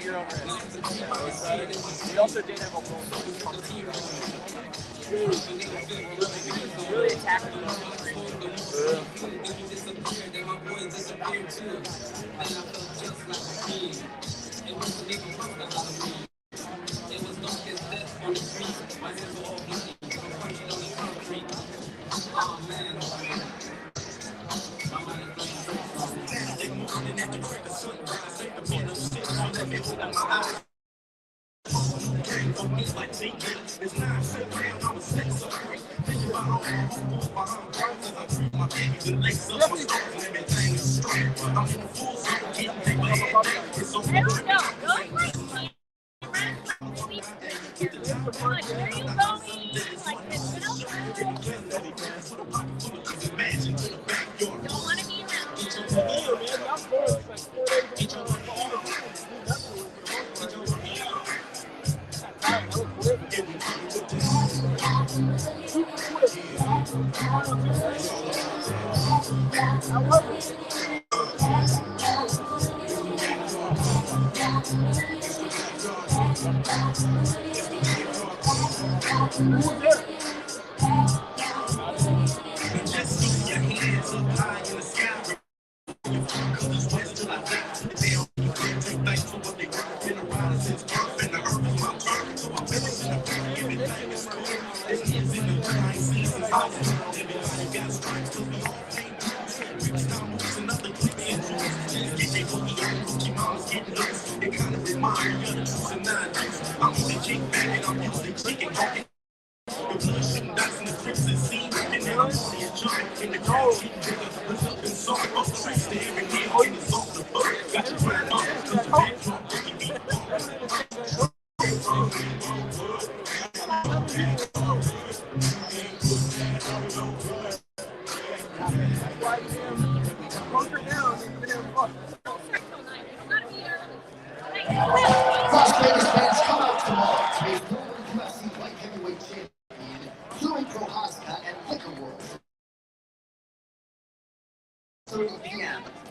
You're over it. We also did have a role. Really attacking.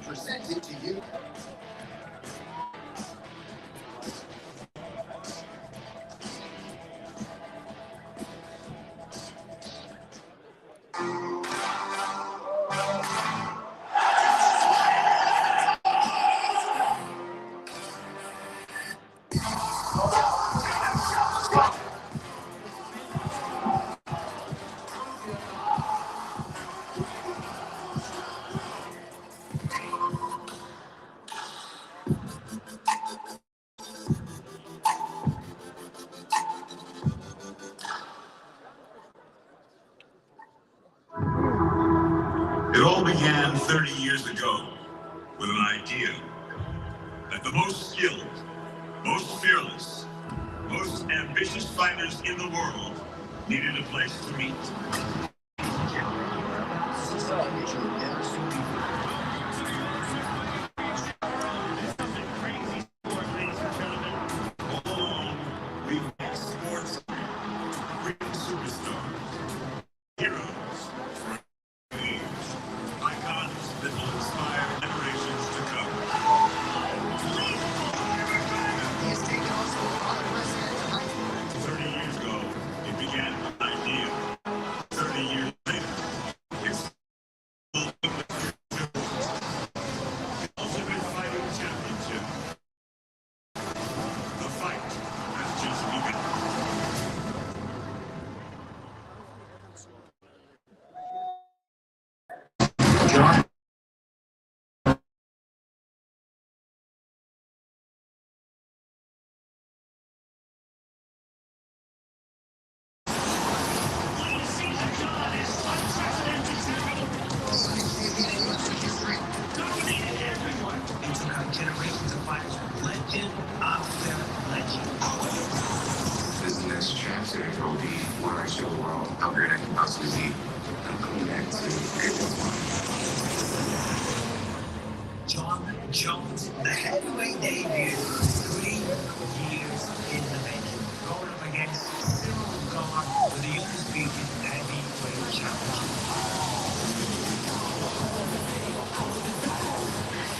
Presented to you. It all began 30 years ago with an idea that the most skilled, most fearless, most ambitious fighters in the world needed a place to meet. We've made sports great superstars, heroes, icons that will inspire generations to come. He has taken us over 30 years ago, it began with an idea. 30 years later, it's the Ultimate Fighting Championship. The fight has just begun. He took out generations of fighters from legend after legend. This is the next champ series will be when I show the world how great I can possibly be. I'm coming back to greatness. John Jones, the heavyweight debut, 3 years in the making. Going up against Ciryl with the undisputed heavyweight champion.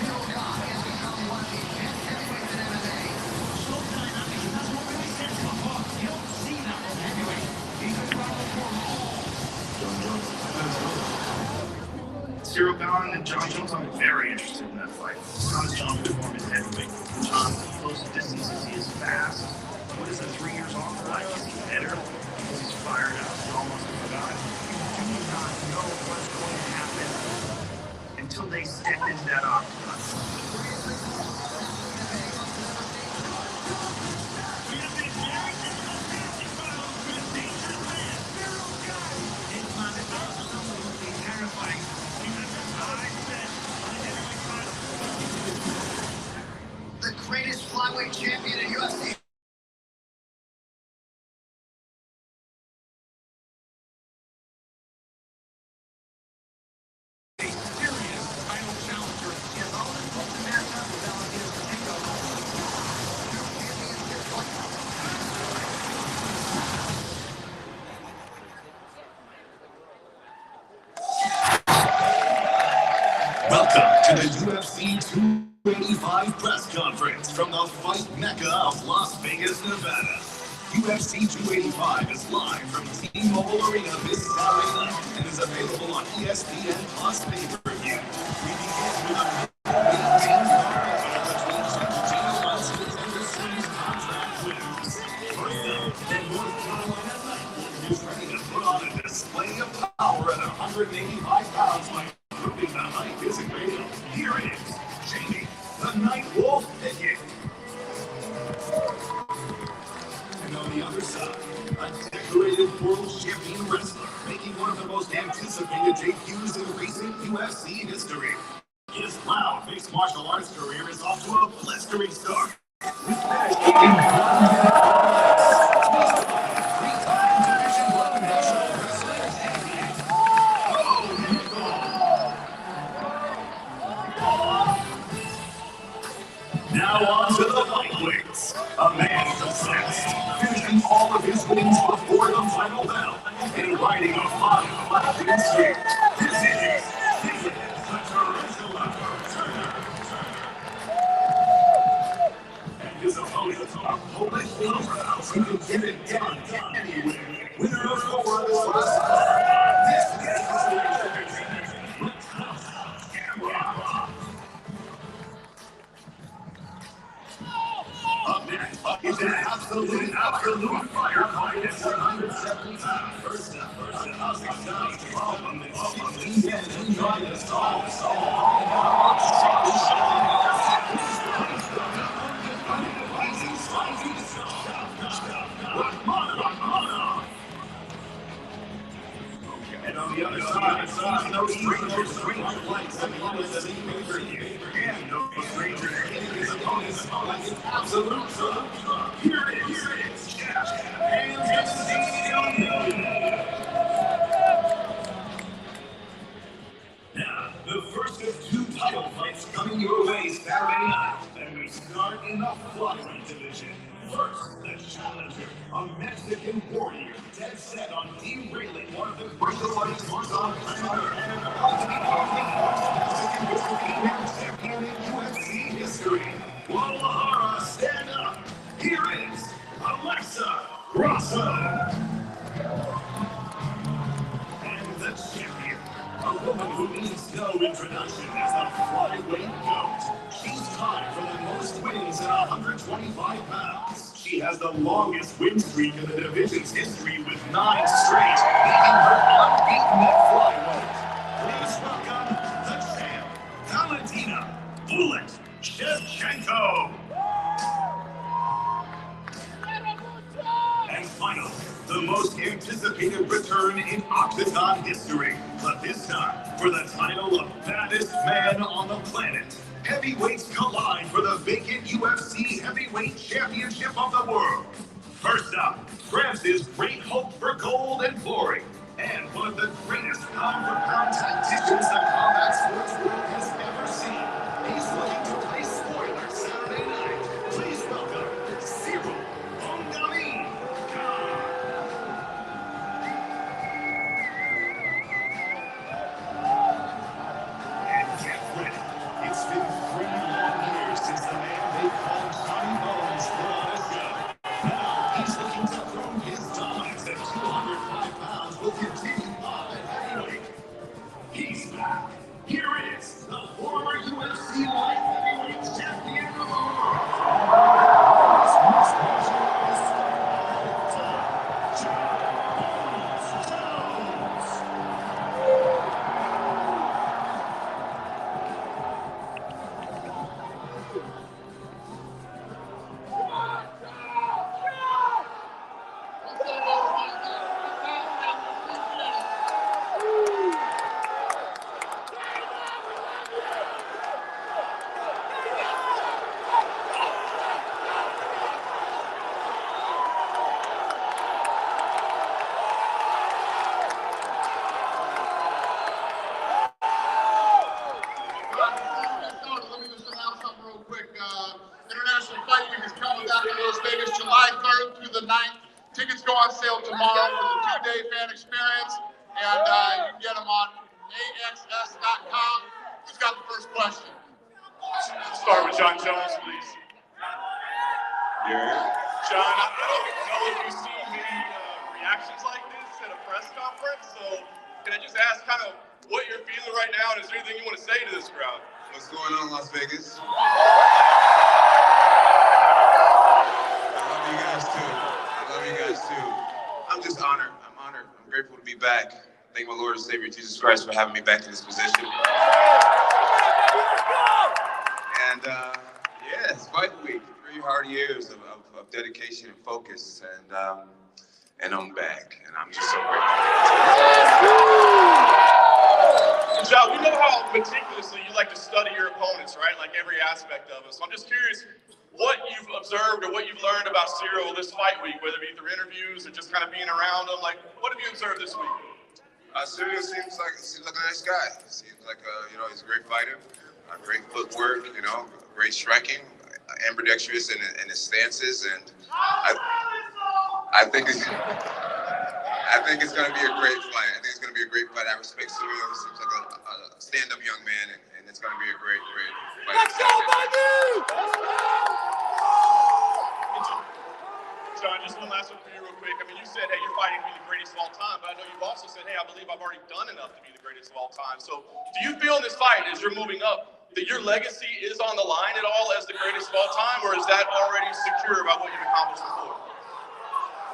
Ciryl Gane has become one of the best heavyweights in MMA. Ciryl Gane and John Jones, I'm very interested in that fight. How does John perform in heavyweight? John close distances, he is fast. What is the 3 years off like? Is he better? Because he's fired up. He almost forgot. You do not know what's going to happen until they step into that octagon. The greatest flyweight champion in UFC. A serious title challenger is all supposed to match up with Valentina Shevchenko. Welcome to the UFC 285 press conference from the fight mecca of Las Vegas, Nevada. UFC 285 is live from T-Mobile Arena this Saturday night and is available on ESPN Plus pay-per-view. We begin with a between Shevchenko and the series contract winners. First up, the North Carolina Knight is ready to put on a display of power at 185 pounds by proving the hype isn't real. Here it is, Gane, the Night Wolf Pickett. And on the other side, a decorated world champion wrestler making one of the most anticipated debuts in recent UFC history. His loud mixed martial arts career is off to a blistering start. With now on to the lightweights. A man possessed, finishing all of his wins before the final bell, and riding a 5-fight streak. This is the Tarantula Turner. And his opponents are Polish powerhouse who can get it done anywhere. Winner of the world this is Camera. Up next is an absolute firefight at 170 pounds. First up, Kazakhstan problem that 16 men who try to solve. And on the other side, no stranger lights and lights as he favors you. And no stranger hitting his opponent's like an absolute. Here it is, now, the first of two title fights coming your way Saturday night, and we start in the flyweight division. First, the challenger, a Mexican warrior, dead set on derailing one of the greatest fighters on planet and an Mexican history champion in UFC history. Guadalajara, stand up. Here is Alexa Grasso. And the champion, a woman who needs no introduction as the flyweight GOAT. She's tied for the most wins at 125 pounds. She has the longest win streak in the division's history with 9 straight, making her unbeaten at flyweight. Please welcome the champ, Valentina Bullet Shevchenko. And finally, the most anticipated return in Octagon history, but this time for the title of baddest man on the planet. Heavyweights collide for the vacant UFC Heavyweight Championship of the world. First up, France's great hope for gold and glory, and one of the greatest pound-for-pound tacticians the combat sports world has ever seen. He's looking to play spoiler Saturday night. Please welcome Ciryl. It's been 3 long years since the man they called Johnny Bones put on a show. Now he's looking to back in Las Vegas, July 3rd through the 9th. Tickets go on sale tomorrow for the 2-day fan experience, and you can get them on axs.com. Who's got the first question? Start with Jon Jones, please. Yeah. John, I don't know if you've seen many reactions like this at a press conference, so can I just ask kind of what you're feeling right now, and is there anything you want to say to this crowd? What's going on, Las Vegas? I love you guys too. I love you guys too. I'm just honored. I'm honored. I'm grateful to be back. Thank my Lord and Savior Jesus Christ for having me back in this position. And yeah, it's fight week. 3 hard years of dedication and focus, and I'm back, and I'm just so grateful. John, we know how meticulously you like to study your opponents, right? Like every aspect of it. So I'm just curious what you've observed or what you've learned about Ciryl this fight week, whether it be through interviews or just kind of being around him. Like, what have you observed this week? Ciryl seems like a nice guy. Seems like he's a great fighter, great footwork, great striking, ambidextrous in his stances, and I think it's going to be a great fight. I think it's going to be a great fight. I respect Ciryl. He seems like a stand-up young man, and it's going to be a great fight. Let's go, baby! John, just one last one for you real quick. I mean, you said, hey, you're fighting to be the greatest of all time, but I know you've also said, hey, I believe I've already done enough to be the greatest of all time. So do you feel in this fight, as you're moving up, that your legacy is on the line at all as the greatest of all time, or is that already secure about what you've accomplished before?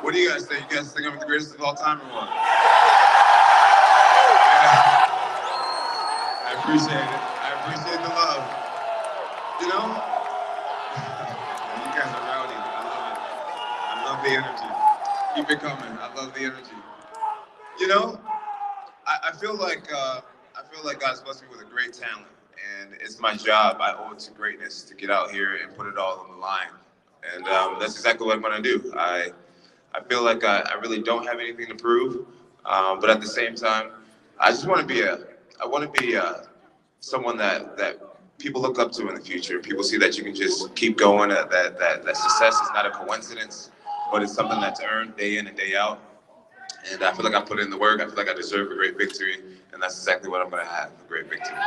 What do you guys think? You guys think I'm the greatest of all time or what? I appreciate it. I appreciate the love. You guys are rowdy. I love it. I love the energy. Keep it coming. I love the energy. I feel like God's blessed me with a great talent, and it's my job. I owe it to greatness to get out here and put it all on the line, and that's exactly what I'm going to do. I feel like I really don't have anything to prove, but at the same time, I just want to be someone that people look up to in the future. People see that you can just keep going. That success is not a coincidence, but it's something that's earned day in and day out. And I feel like I put in the work. I feel like I deserve a great victory, and that's exactly what I'm going to have, a great victory. And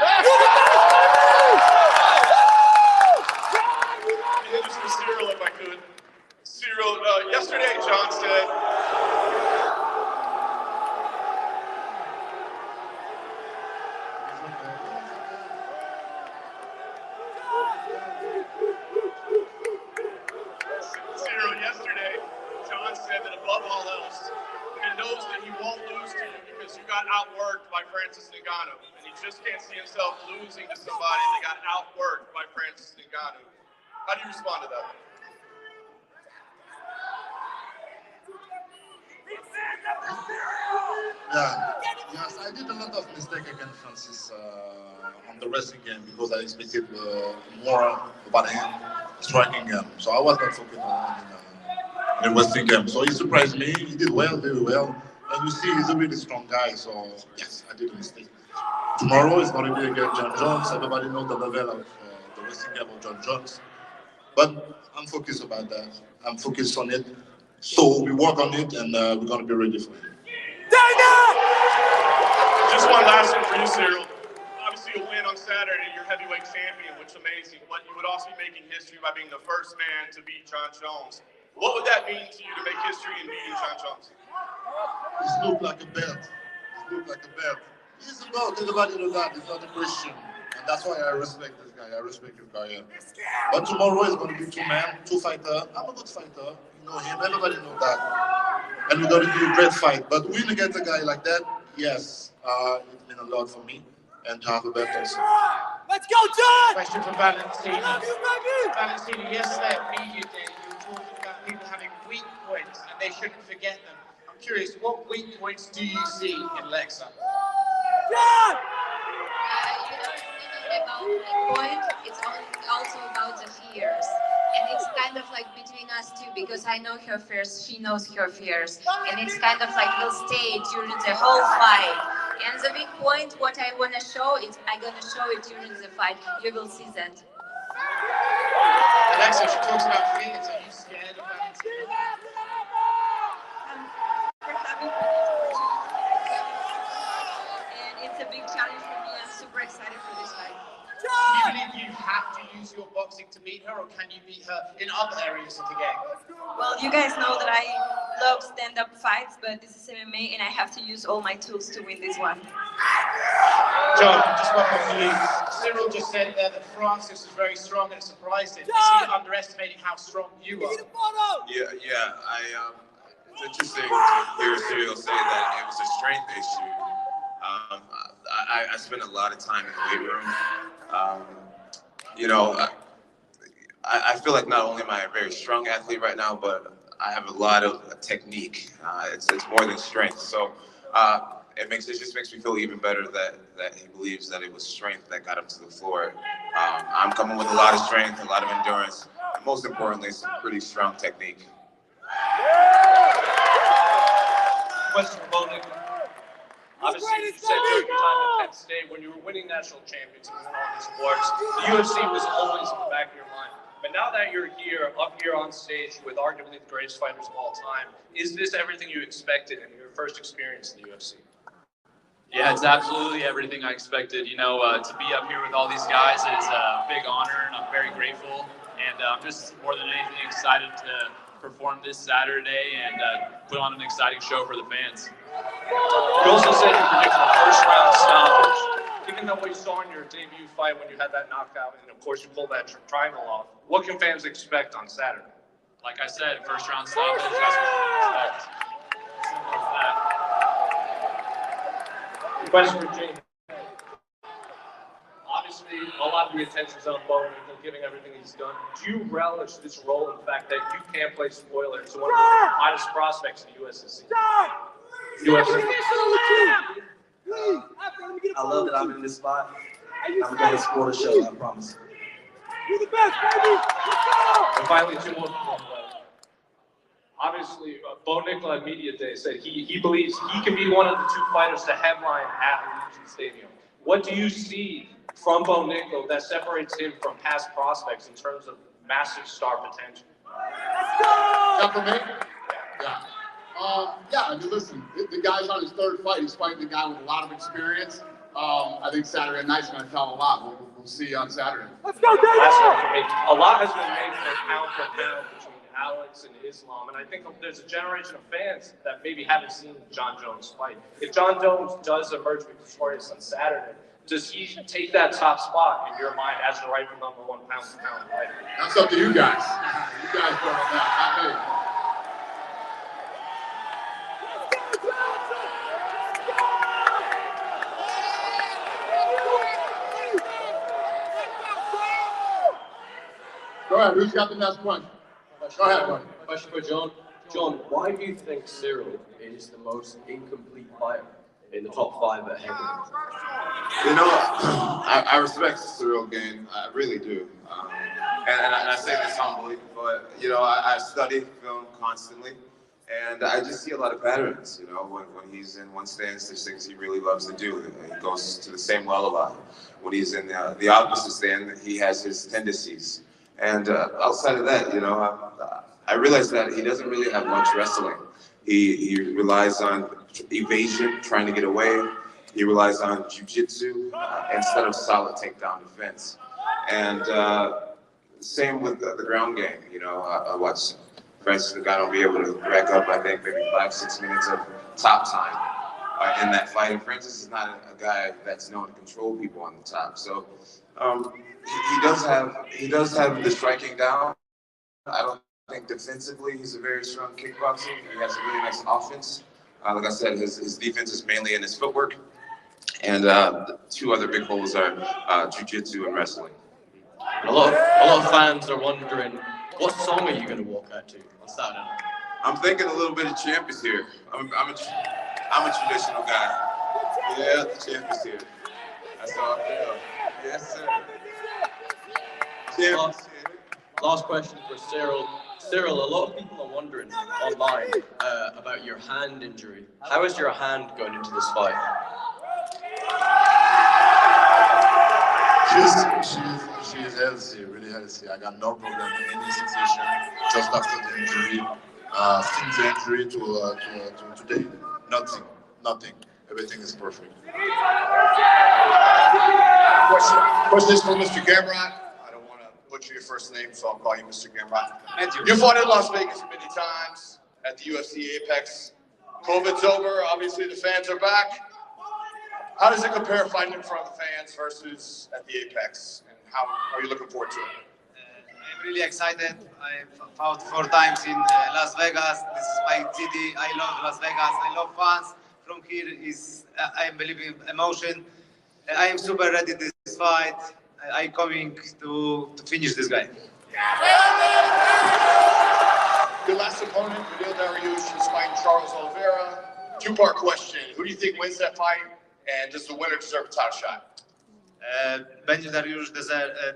then just for Ciryl, if I could. Ciryl, yesterday John said, that above all else, he knows that he won't lose to you because you got outworked by Francis Ngannou, and he just can't see himself losing to somebody that got outworked by Francis Ngannou. How do you respond to that? Yes, I did a lot of mistakes against Francis on the wrestling game because I expected more about him striking game. So I was not focused on the wrestling game. So he surprised me. He did well, very well. And you see, he's a really strong guy. So yes, I did a mistake. Tomorrow is going to be against Jon Jones. Everybody knows the level of the wrestling game of Jon Jones. But I'm focused about that. I'm focused on it. So we work on it, and we're going to be ready for it. Just one last one for you, Ciryl. Obviously, a win on Saturday, you're heavyweight champion, which is amazing. But you would also be making history by being the first man to beat Jon Jones. What would that mean to you to make history in beating Jon Jones? It looked like a belt. It looked like a belt. He's a belt. Everybody knows that. He's not a Christian. And that's why I respect this guy. I respect his career. But tomorrow is going to be two men, two fighters. I'm a good fighter. You know him. Everybody knows that. And we're going to do a great fight. But win against a guy like that, yes, it means a lot for me. And to have a belt also. Let's go, John! Question for Valentina. I love you, baby! Valentina, yesterday at media day, you were talking about people having weak points and they shouldn't forget them. I'm curious, what weak points do you see in Lexa? John! About the point, it's also about the fears. And it's kind of like between us two, because I know her fears, she knows her fears. And it's kind of like we'll stay during the whole fight. And the big point, what I want to show, I'm going to show it during the fight. You will see that. Alexa, she talks about fears. Are you to meet her, or can you meet her in other areas of the game? Well, you guys know that I love stand-up fights, but this is MMA, and I have to use all my tools to win this one. John, just one more for you. Ciryl just said there that Francis is very strong, and it surprised him. Is he underestimating how strong you are? Yeah. It's interesting to hear Ciryl say that it was a strength issue. I spent a lot of time in the weight room. I feel like not only am I a very strong athlete right now, but I have a lot of technique. It's more than strength. So it just makes me feel even better that he believes that it was strength that got him to the floor. I'm coming with a lot of strength, a lot of endurance, and most importantly, some pretty strong technique. Question for Bone. Obviously, you said during your time at Penn State, when you were winning national championships and all these awards, the UFC was always in the back of your mind. But now that you're here, up here on stage with arguably the greatest fighters of all time, is this everything you expected in your first experience in the UFC? Yeah, it's absolutely everything I expected. You know, to be up here with all these guys is a big honor, and I'm very grateful. And I'm just more than anything excited to perform this Saturday and put on an exciting show for the fans. You also said you predicted a first-round stoppage. Given that what you saw in your debut fight when you had that knockout, and of course you pulled that triangle off, what can fans expect on Saturday? Like I said, first-round stoppage, that's what you can expect. Simple as that. Question for Gane. Obviously, a lot of the attention's on Bone and giving everything he's done. Do you relish this role in the fact that you can't play spoiler to one of the hottest prospects in the UFC? I love that I'm in this spot. I'm going to score the show, I promise. You're the best, baby! And finally, two more. Obviously, Bo Nickla at Media Day said he believes he can be one of the two fighters to headline at Allegiant Stadium. What do you see from Bo Nickla that separates him from past prospects in terms of massive star potential? That for me? Yeah. I mean, listen, the guy's on his third fight. He's fighting the guy with a lot of experience. I think Saturday night's going to tell a lot. We'll see you on Saturday. Let's go, David! Last one for me. A lot has been made for pound between Alex and Islam, and I think there's a generation of fans that maybe haven't seen John Jones fight. If John Jones does emerge victorious on Saturday, does he take that top spot in your mind as the rightful number one pound-for-pound fighter? That's up to you guys. You guys go on that, not me. Go ahead, who's got the next one? Go ahead, buddy. Question for John. John, why do you think Ciryl is the most incomplete fighter in the top 5 at heavyweight? You know, I respect Ciryl Gane. I really do. And I say this humbly, but, you know, I study film constantly, and I just see a lot of patterns. You know, when he's in one stance, there's things he really loves to do. He goes to the same well a lot. When he's in the opposite stand, he has his tendencies. And outside of that, you know, I realize that he doesn't really have much wrestling. He relies on evasion, trying to get away. He relies on jiu-jitsu instead of solid takedown defense. And same with the ground game. You know, I watch Francis Gane be able to rack up, I think, maybe 5-6 minutes of top time in that fight. And Francis is not a guy that's known to control people on the top. So he does have the striking down. I don't think defensively he's a very strong kickboxer. He has a really nice offense. Like I said, his defense is mainly in his footwork. And the two other big holes are jiu-jitsu and wrestling. A lot of fans are wondering, what song are you going to walk out to on Saturday night? I'm thinking a little bit of Champ is here. I'm a traditional guy. Yeah, the Champ is here. That's all I feel. Yes, sir. Last question for Ciryl. Ciryl, a lot of people are wondering online about your hand injury. How is your hand going into this fight? She's healthy, really healthy. I got no problem in any situation. Just after the injury, since the injury to today, nothing. Everything is perfect. Question is for Mr. Gamrot. I don't want to butcher your first name, so I'll call you Mr. Gane. You fought in Las Vegas many times at the UFC Apex. COVID's over. Obviously, the fans are back. How does it compare fighting in front of the fans versus at the Apex? And how are you looking forward to it? I'm really excited. I fought 4 times in Las Vegas. This is my city. I love Las Vegas. I love fans. From here is I believe in emotion. I am super ready this fight. I'm coming to finish this guy. Your last opponent, Beneil Dariush, is fighting Charles Oliveira. 2-part question. Who do you think wins that fight? And does the winner deserve a title shot? Beneil Dariush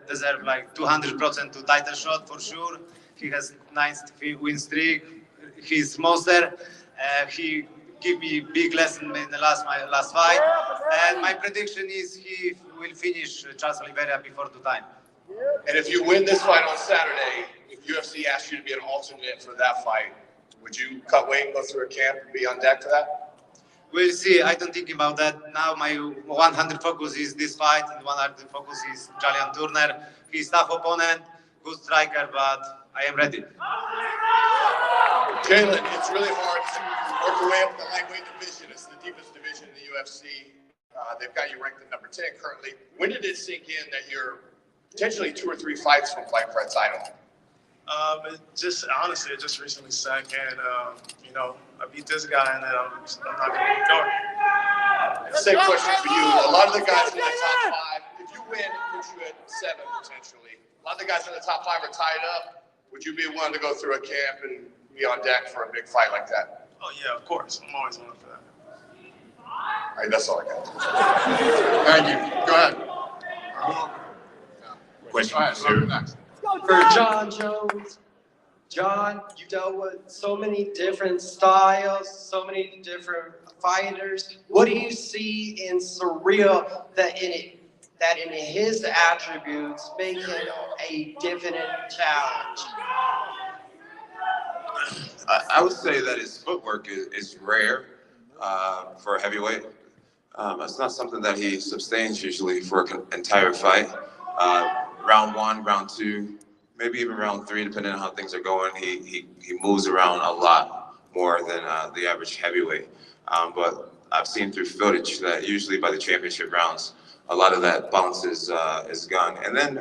deserve like 200% to title shot for sure. He has 9 win streak. He's monster. He gave me big lesson in the my last fight. And my prediction is he will finish Charles Oliveira before the time. And if you win this fight on Saturday, if UFC asks you to be an alternate for that fight, would you cut weight and go through a camp and be on deck for that? We'll see. I don't think about that now. My 100 focus is this fight, and 100 focus is Julian Turner. He's tough opponent, good striker, but I am ready. Jalen, it's really hard to work your way up the lightweight division. It's the deepest division in the UFC. They've got you ranked at number 10 currently. When did it sink in that you're potentially 2 or 3 fights from fight for a title? It just honestly, it just recently sank in. I beat this guy, and then I'm not going to keep going. Same question for you. A lot of the guys in the top 5, if you win, it puts you at 7 potentially. A lot of the guys in the top 5 are tied up. Would you be willing to go through a camp and be on deck for a big fight like that? Oh yeah, of course. I'm always willing for that. All right, that's all I got. Thank you. Go ahead. Question next. For John Jones. John, you dealt with so many different styles, so many different fighters. What do you see in Ciryl that in his attributes make him a definite challenge? I would say that his footwork is rare for a heavyweight. It's not something that he sustains usually for an entire fight. Round 1, round 2, maybe even round 3, depending on how things are going, he moves around a lot more than the average heavyweight. But I've seen through footage that usually by the championship rounds, a lot of that bounce is gone. And then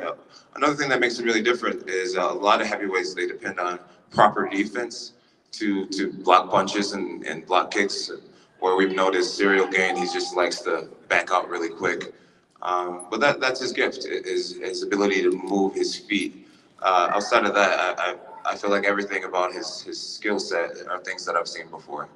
another thing that makes it really different is a lot of heavyweights, they depend on proper defense to block punches and block kicks. Where we've noticed Ciryl Gane, he just likes to back out really quick. But that's his gift, is his ability to move his feet. Outside of that, I feel like everything about his skill set are things that I've seen before.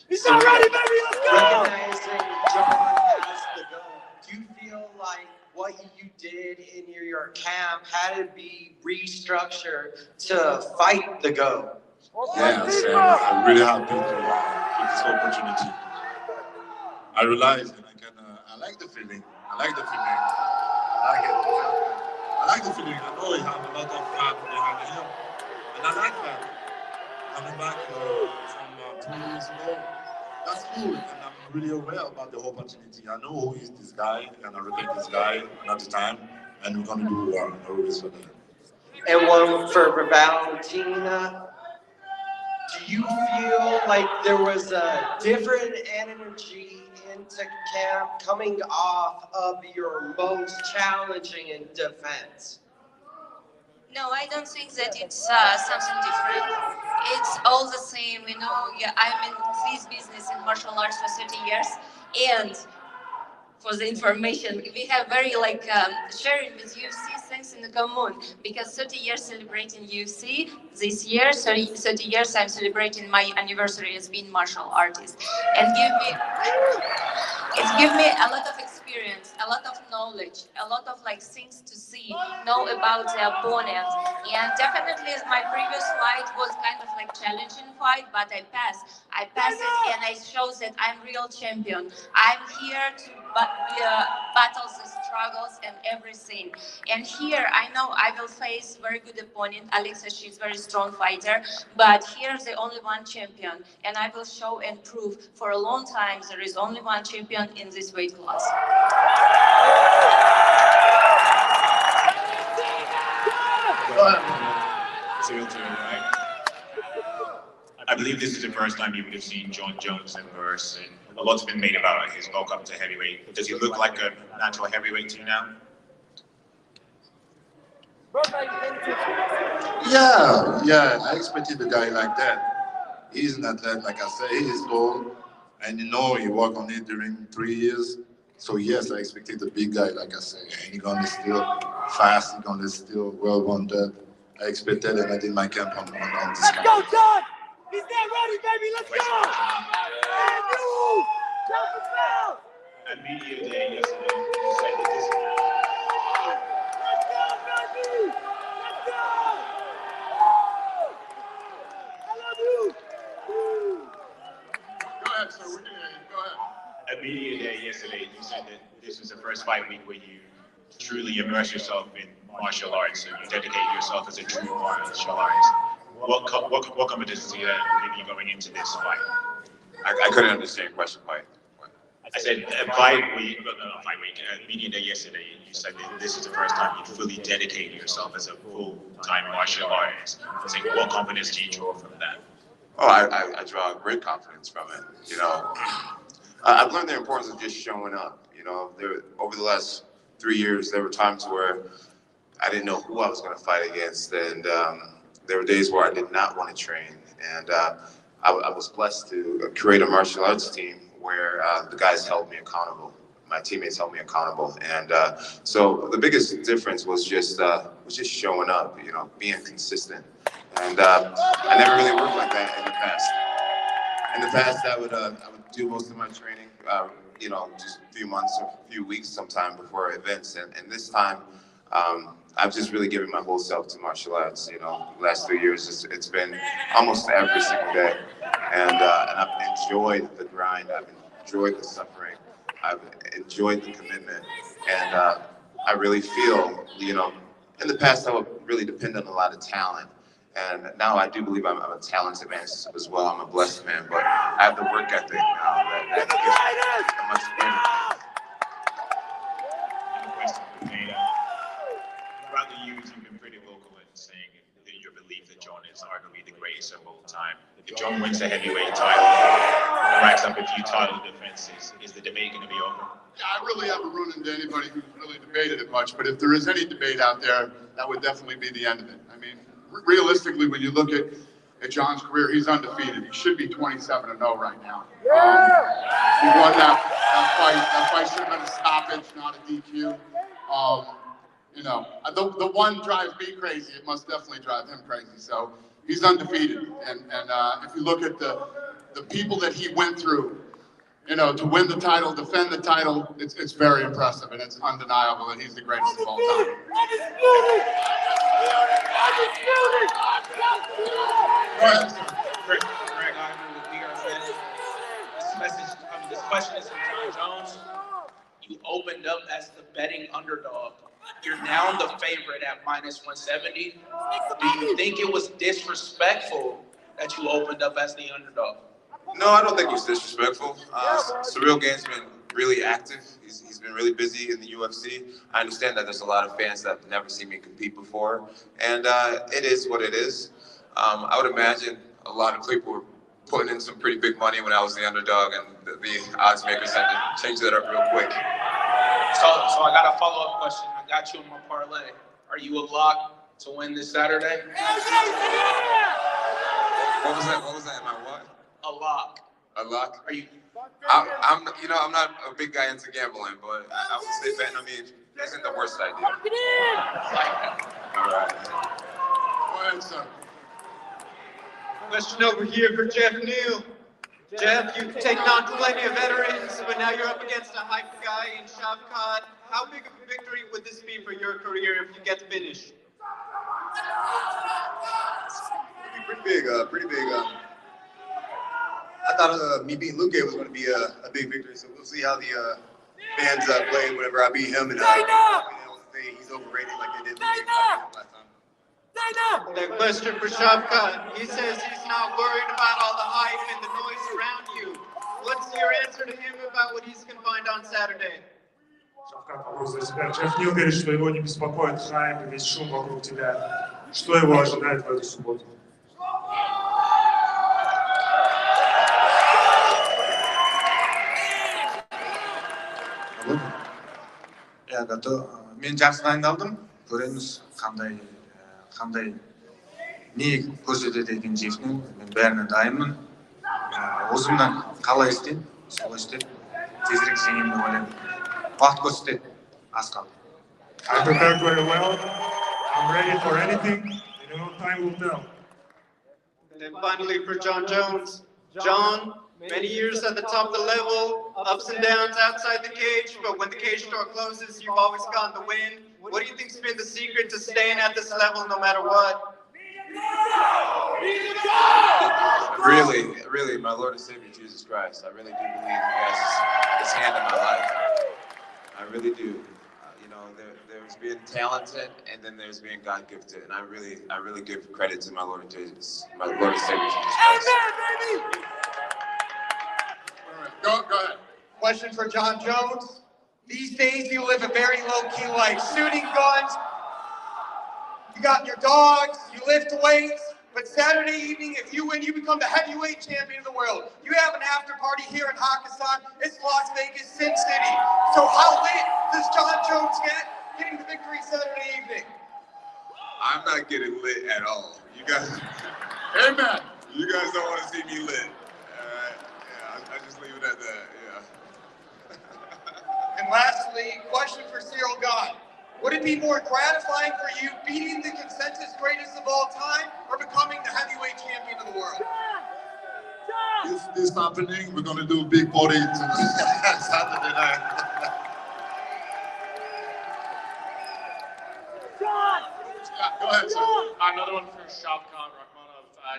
He's not ready, baby, let's go! Recognizing John as the GOAT, do you feel like what you did in your camp had to be restructured to fight the GOAT? Yes, I'm really happy to get this opportunity. I realized that I like the feeling. I like the feeling. I like it. I like the feeling. I know you have a lot of fun behind him. And I like that. Coming back from 2 years ago, that's cool. And I'm really aware about the opportunity. I know who is this guy, and I respect this guy at the time. And we're going to do well. No worries for that. And one for Valentina. Do you feel like there was a different energy into camp coming off of your most challenging in defense? No, I don't think that it's something different. It's all the same, Yeah, I'm in this business in martial arts for 30 years, and for the information, we have very sharing with UFC things in common, because 30 years celebrating UFC this year, 30 years I'm celebrating my anniversary as being martial artist, and it's give me a lot of experience, a lot of knowledge, a lot of things to see, know about the opponent, and definitely my previous fight was kind of challenging fight, but I passed it, and I show that I'm real champion. I'm here to battle the struggles and everything. And here I know I will face very good opponent. Alexa, she's very strong fighter, but here's the only one champion, and I will show and prove for a long time there is only one champion in this weight class. Ciryl, right? I believe this is the first time you would have seen Jon Jones in person. A lot's been made about his bulk up to heavyweight. Does he look like a natural heavyweight to you now? Yeah, I expected a guy like that. He's an athlete, like I said, he's tall, and you know he worked on it during 3 years. So yes, I expected a big guy, like I said, and he's gonna still fast, he's gonna still well-rounded. I expected, and I did my camp on this Let's go, John! He's not ready, baby, let's go! And you! Jump the foul! At media day yesterday, you said that this. Let's go, baby! Let's go! I love you! Go ahead, sir, we can hear you. Go ahead. At media day yesterday, you said that this was the first fight week where you truly immerse yourself in martial arts, and you dedicate yourself as a true martial artist. What competitions do you have you going into this fight? I couldn't understand your question quite. I said fight week, at media day yesterday, you said that this is the first time you fully dedicate yourself as a full-time martial artist. I was like, what confidence do you draw from that? Oh, I draw great confidence from it. You know, I've learned the importance of just showing up. You know, over the last 3 years, there were times where I didn't know who I was going to fight against, and there were days where I did not want to train. And I was blessed to create a martial arts team where the guys held me accountable. My teammates held me accountable, and so the biggest difference was just showing up. You know, being consistent. And I never really worked like that in the past. In the past, I would do most of my training, you know, just a few months or a few weeks sometime before events. And this time, I've just really given my whole self to martial arts. You know, the last 3 years, it's been almost every single day. And I've enjoyed the grind. I've enjoyed the suffering. I've enjoyed the commitment. And I really feel, you know, in the past, I would really depend on a lot of talent. And now I do believe I'm a talented man as well. I'm a blessed man, but I have the work ethic now that gives me a much better. Throughout the years, you've been pretty vocal in saying that your belief that Jon is arguably the greatest of all time. If Jon wins the heavyweight title, racks up a few title defenses, is the debate going to be over? Yeah, I really haven't run into anybody who's really debated it much, but if there is any debate out there, that would definitely be the end of it. I mean, realistically, when you look at Jon's career, he's undefeated. He should be 27-0 right now. He won that fight. That fight should have been a stoppage, not a DQ. You know, the one drives me crazy. It must definitely drive him crazy. So he's undefeated. And if you look at the people that he went through, you know, to win the title, defend the title, it's very impressive, and it's undeniable that he's the greatest of all time. Greg, I agree with BRZ. This question is from Jon Jones. You opened up as the betting underdog. You're now the favorite at -170. Do you think it was disrespectful that you opened up as the underdog? No, I don't think it was disrespectful. Ciryl Gane's been really active. He's been really busy in the UFC. I understand that there's a lot of fans that have never seen me compete before, and it is what it is. I would imagine a lot of people were putting in some pretty big money when I was the underdog, and the odds makers had to change that up real quick. So I got a follow-up question. I got you in my parlay. Are you a lock to win this Saturday? What was that? Am I what? A lock. A lock? Are you? I'm not a big guy into gambling, but I would say betting on me isn't the worst idea. All right. Go ahead, sir. Question over here for Jeff Neal. Jeff, you've taken on plenty of veterans, but now you're up against a hype guy in Shevchenko. How big of a victory would this be for your career if you get the finish? Pretty big. I thought me beating Luque was going to be a big victory, so we'll see how the fans play whenever I beat him. And he's overrated like they did Luque last time. That question for Shevchenko. He says he's not worried about all the hype and the noise around you. What's your answer to him about what he's going to find on Saturday? Шевченко, вопрос для тебя. Jeff Neal говорит, что его не беспокоит хайп и весь шум вокруг тебя. Что его ожидает в эту субботу? Я готов. Мен жақсы дайындалдым. Көреміз қандай не көрсетеді екен жекінен. Мен бәріне дайынмын. Өзімнен қалай істеймін, солай істеп, тезірек жеңемін деп ойлаймын. Уақыт көрсетеді, аз қалды. I prepared very well. I'm ready for anything. Time will tell. And then finally for John Jones. John, many years at the top of the level, ups and downs outside the cage, but when the cage door closes, you've always gotten the win. What do you think's been the secret to staying at this level no matter what? Really, my Lord and Savior, Jesus Christ. I really do believe He has His hand in my life. I really do. There's being talented, and then there's being God gifted, and I really give credit to my Lord and Savior, Jesus Christ. Go ahead. Question for John Jones. These days you live a very low-key life, shooting guns, you got your dogs, you lift weights, but Saturday evening, if you win, you become the heavyweight champion of the world. You have an after party here in Hakkasan. It's Las Vegas, Sin City. So how lit does John Jones get getting the victory Saturday evening? I'm not getting lit at all. You guys, Amen. You guys don't want to see me lit. I just leave it at that. Yeah. And lastly, question for Ciryl Gane. Would it be more gratifying for you beating the consensus greatest of all time or becoming the heavyweight champion of the world? This happening, we're going to do a big party Saturday night. Go ahead, sir. Another one for Shevchenko.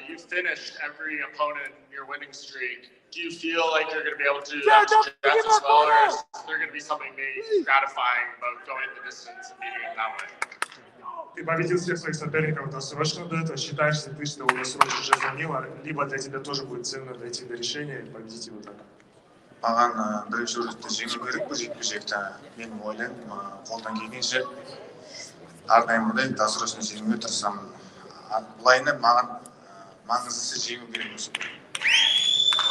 You finished every opponent in your winning streak. Do you feel like you're going to be able to do that to Jeff as well, or is there going to be something maybe gratifying about going the distance and beating him that way? Ты победил всех своих соперников досрочно до этого. Считаешь ли ты, что его досрочно уже звонила? Либо для тебя тоже будет ценно дойти до решения и победить его так? Маған бірінші рөлді жеңу керек бұл жекпе-жекті. Менің ойлаймын, қолдан келгенше әрдайым мындай досрочно жеңуге тырысамын. Былайынан маған маңыздысы жеңу керек осы.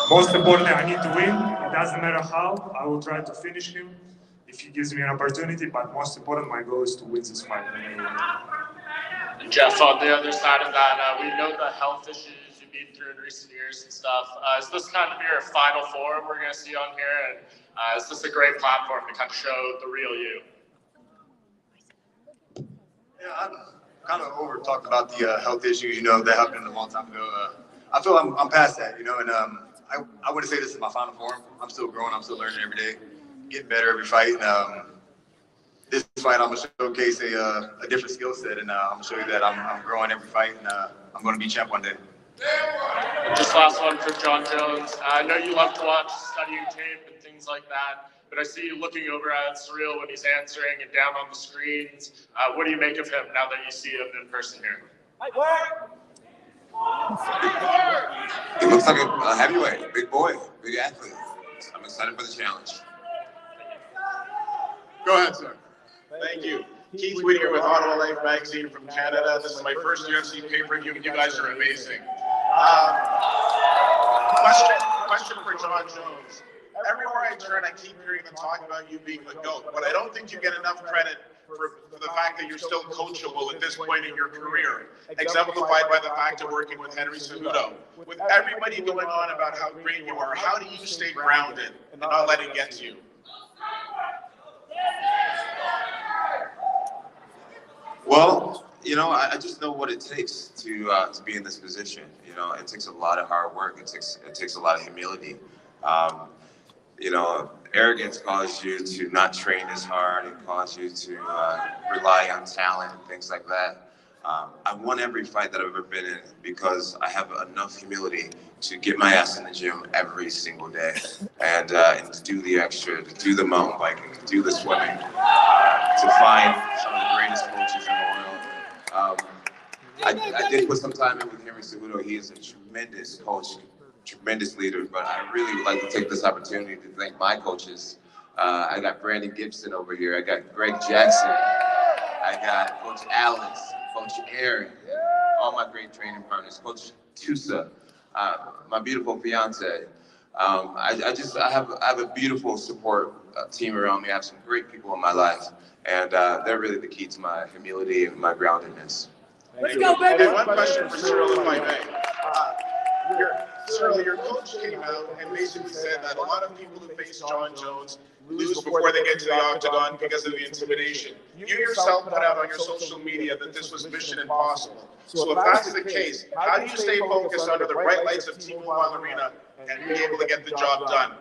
Most importantly, I need to win. It doesn't matter how. I will try to finish him if he gives me an opportunity. But most important, my goal is to win this fight. Jeff, on the other side of that, we know the health issues you've been through in recent years and stuff. Is this kind of your final form we're going to see on here? And is this a great platform to kind of show the real you? Yeah, I've kind of talked about the health issues, that happened a long time ago. I feel I'm past that, and I wouldn't say this is my final form. I'm still growing. I'm still learning every day, getting better every fight. And this fight, I'm going to showcase a different skill set, and I'm going to show you that I'm growing every fight, and I'm going to be champ one day. Just last one for John Jones. I know you love to watch studying tape and things like that, but I see you looking over at Ciryl when he's answering and down on the screens. What do you make of him now that you see him in person here? He looks like a heavyweight, big boy, big athlete. I'm excited for the challenge. Go ahead, sir. Thank you. Keith Whittier with Ottawa Life Magazine from Canada. This is my first UFC pay-per-view. You guys are amazing. Question for John Jones. Everywhere I turn, I keep hearing them talk about you being the GOAT, but I don't think you get enough credit for the fact that you're still coachable at this point in your career, exemplified by the fact of working with Henry Cejudo. With everybody going on about how great you are, how do you stay grounded and not let it get to you? Well, I just know what it takes to be in this position. It takes a lot of hard work. It takes a lot of humility. Arrogance causes you to not train as hard. It causes you to rely on talent and things like that. I won every fight that I've ever been in because I have enough humility to get my ass in the gym every single day and to do the extra, to do the mountain biking, to do the swimming, to find some of the greatest coaches in the world. I did put some time in with Henry Cejudo. He is a tremendous coach, tremendous leader, but I really would like to take this opportunity to thank my coaches. I got Brandon Gibson over here. I got Greg Jackson. I got Coach Alex, Coach Aaron, all my great training partners, Coach Tusa, my beautiful fiance. I have a beautiful support team around me. I have some great people in my life, and they're really the key to my humility and my groundedness. Let's go, baby! And one question for Ciryl, if I may. Ciryl, your coach came out and basically said that a lot of people who face Jon Jones lose before they get to the octagon because of the intimidation. You yourself put out on your social media that this was mission impossible. So if that's the case, how do you stay focused under the bright lights of T-Mobile Arena and be able to get the job done?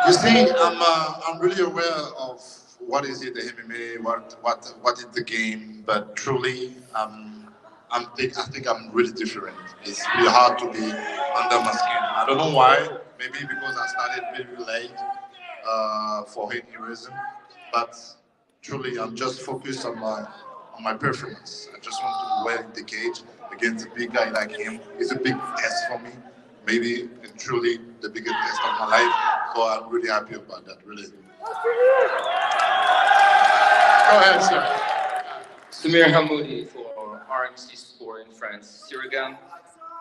You see, I'm really aware of what is it, the MMA, what is the game, but truly, I think I'm really different. It's really hard to be under my skin. I don't know why. Maybe because I started very late for any reason, but truly, I'm just focused on my performance. I just want to do well in the cage against a big guy like him. It's a big test for me. Maybe and truly the biggest test of my life. So I'm really happy about that. Really. Go ahead, sir. Samir Hamoudi for RMC Sport in France. Ciryl,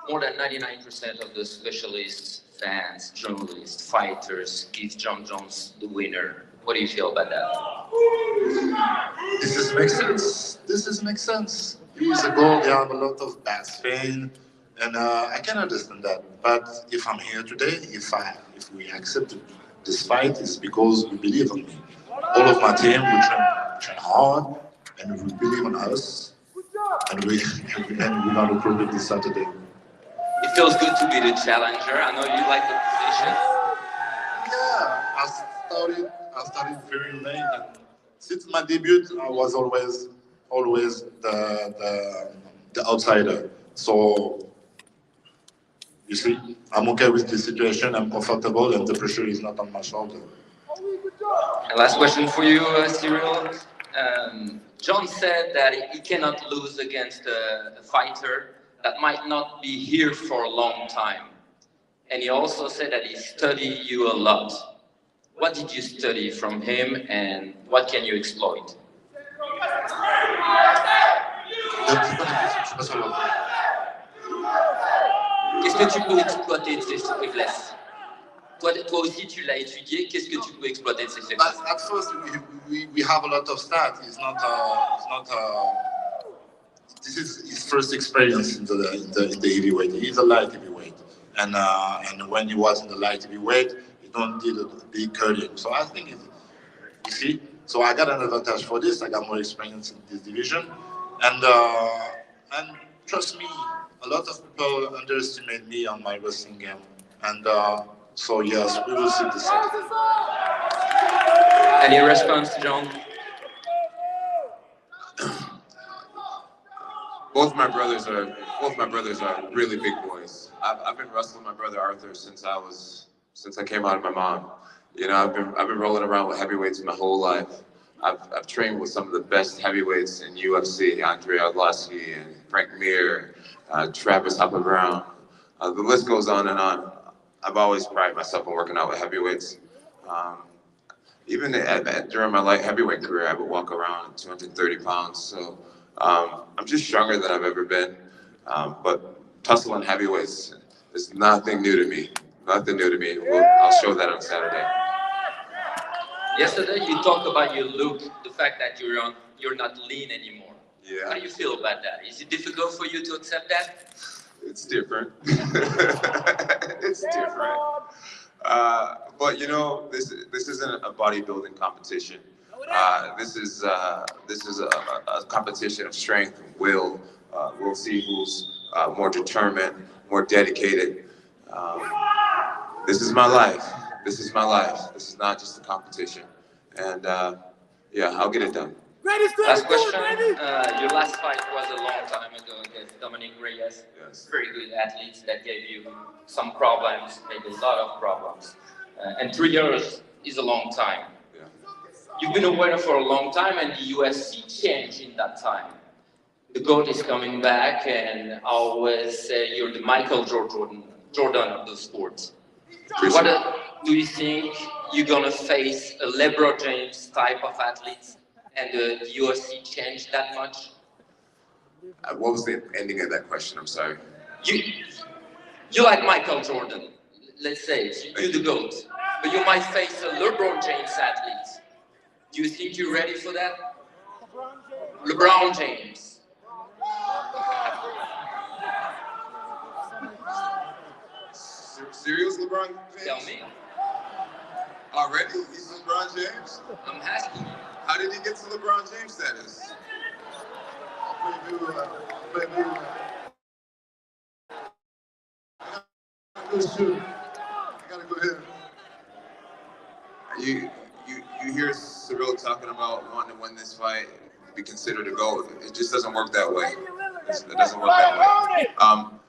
more than 99% of the specialists, fans, journalists, fighters give Jon Jones the winner. What do you feel about that? This makes sense. This makes sense. Years ago, they have a lot of bad fame, and I can understand that. But if I'm here today, if we accept this fight, it's because we believe in me. All of my team, we train hard, and we believe in us, and we're gonna prove it this Saturday. It feels good to be the challenger. I know you like the position. Yeah, I started very late. And since my debut, I was always the outsider. So you see, I'm okay with the situation. I'm comfortable, and the pressure is not on my shoulder. And last question for you, Ciryl. Jon said that he cannot lose against a fighter that might not be here for a long time. And he also said that he studied you a lot. What did you study from him, and what can you exploit? Qu'est-ce que tu peux exploiter de ses faiblesses? Toi aussi, tu l'as étudié. Qu'est-ce que tu peux exploiter de ses faiblesses? At first, we have a lot of stats. It's not. This is his first experience in the heavyweight. He's a light heavyweight, and when he was in the light heavyweight, he don't did a big curling. So I think you see. So I got an advantage for this. I got more experience in this division, and trust me, a lot of people underestimate me on my wrestling game, and so yes, we will see this. Any response, Jon? Both my brothers are really big boys. I've been wrestling my brother Arthur since I came out of my mom. You know, I've been rolling around with heavyweights my whole life. I've trained with some of the best heavyweights in UFC, Andre Arlovski and Frank Mir, Travis Hopper Brown. The list goes on and on. I've always prided myself in working out with heavyweights. Even during my light heavyweight career, I would walk around at 230 pounds. So I'm just stronger than I've ever been. But tussling heavyweights is nothing new to me. Nothing new to me. I'll show that on Saturday. Yesterday, you talked about your look, the fact that you're not lean anymore. Yeah. How do you feel about that? Is it difficult for you to accept that? It's different. It's different. But you know, this isn't a bodybuilding competition. This is a competition of strength and will. We'll see who's more determined, more dedicated. This is my life. This is my life. This is not just a competition. And yeah, I'll get it done. Last question. Your last fight was a long time ago against Dominic Reyes. Yes. Very good athletes that gave you some problems, maybe a lot of problems. And 3 years is a long time. Yeah. You've been a winner for a long time, and the UFC changed in that time. The GOAT is coming back, and I always say you're the Michael Jordan of the sport. What do you think you're gonna face a LeBron James type of athlete, and the UFC changed that much? What was the ending of that question? I'm sorry. You like Michael Jordan, let's say, you're the GOAT, but you might face a LeBron James athlete. Do you think you're ready for that? LeBron James. Cyryl's LeBron James? Tell me. Already? He's LeBron James? I'm asking you. How did he get to LeBron James status? I gotta go ahead. You hear Ciryl talking about wanting to win this fight, be considered a GOAT. It just doesn't work that way. It doesn't work that way. I'm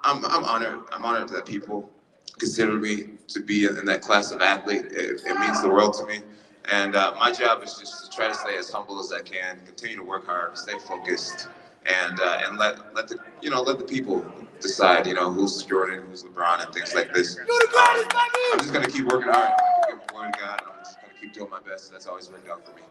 honored. I'm honored that people consider me to be in that class of athlete. It means the world to me. And my job is just to try to stay as humble as I can, continue to work hard, stay focused, and let the people decide, who's Jordan, who's LeBron, and things like this. I'm just gonna keep working hard, give the word of God, and I'm just gonna keep doing my best. That's always worked out for me.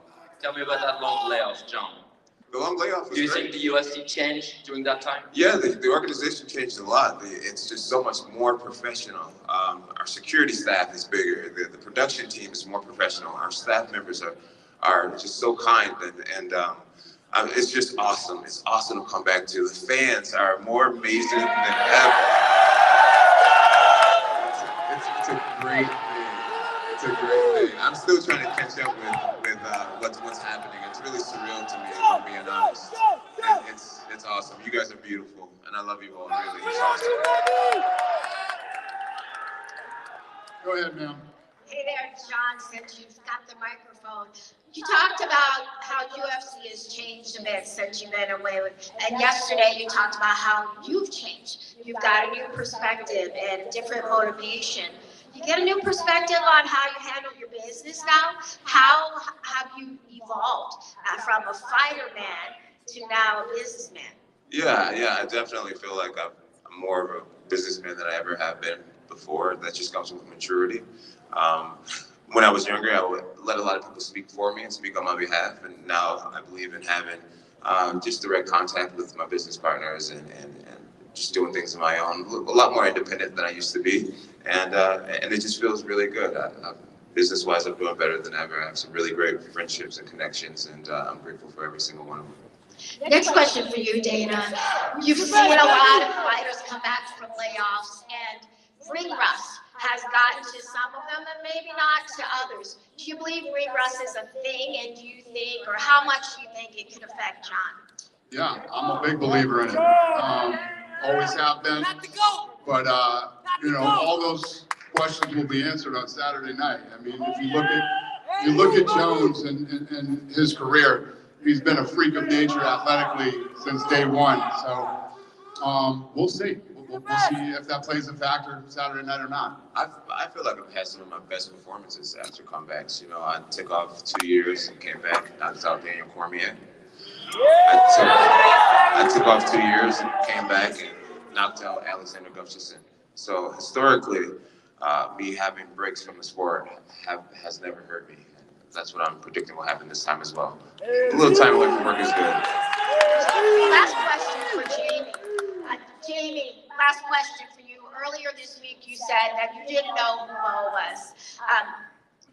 Tell me about that long layoff, John. The long layoff was Do you great. think the UFC changed during that time? Yeah, the organization changed a lot. It's just so much more professional. Our security staff is bigger. The production team is more professional. Our staff members are just so kind, and it's just awesome. It's awesome to come back to. The fans are more amazing than ever. It's a great thing. It's a great thing. I'm still trying to catch up with what's happening. It's really surreal to me, if I'm being honest. And it's awesome. You guys are beautiful, and I love you all. Really, it's awesome. Go ahead, ma'am. Hey there, John, since you've got the microphone. You talked about how UFC has changed a bit since you've been away and yesterday you talked about how you've changed. You've got a new perspective and different motivation. You get a new perspective on how you handle your business now. How have you evolved from a fighter man to now a businessman? Yeah, I definitely feel like I'm more of a businessman than I ever have been before. That just comes with maturity. When I was younger, I would let a lot of people speak for me and speak on my behalf, and now I believe in having just direct contact with my business partners and just doing things on my own. A lot more independent than I used to be, and it just feels really good. Business-wise, I'm doing better than ever. I have some really great friendships and connections, and I'm grateful for every single one of them. Next question for you, Dana. You've seen a lot of fighters come back from layoffs, and ring rust has gotten to some of them and maybe not to others. Do you believe ring rust is a thing, and do you think, or how much do you think it could affect John? Yeah, I'm a big believer in it. Always have been. But all those questions will be answered on Saturday night. I mean, if you look at Jones and his career, he's been a freak of nature athletically since day one. So we'll see. We'll see if that plays a factor Saturday night or not. I feel like I've had some of my best performances after comebacks. I took off 2 years and came back, knocked out Daniel Cormier. I took off 2 years and came back and knocked out Alexander Gustafsson. So historically, me having breaks from the sport has never hurt me. That's what I'm predicting will happen this time as well. A little time away from work is good. Last question for Jamie. Jamie, last question for you. Earlier this week, you said that you didn't know who Mo was.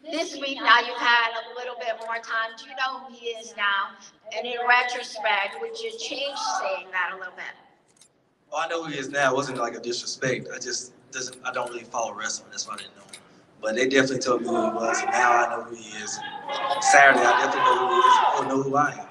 This week, now you've had a little bit more time. Do you know who he is now? And in retrospect, would you change saying that a little bit? Well, I know who he is now. It wasn't like a disrespect. I don't really follow wrestling. That's why I didn't know him. But they definitely told me who he was, and now I know who he is. And Saturday, I definitely know who he is, and he'll know who I am.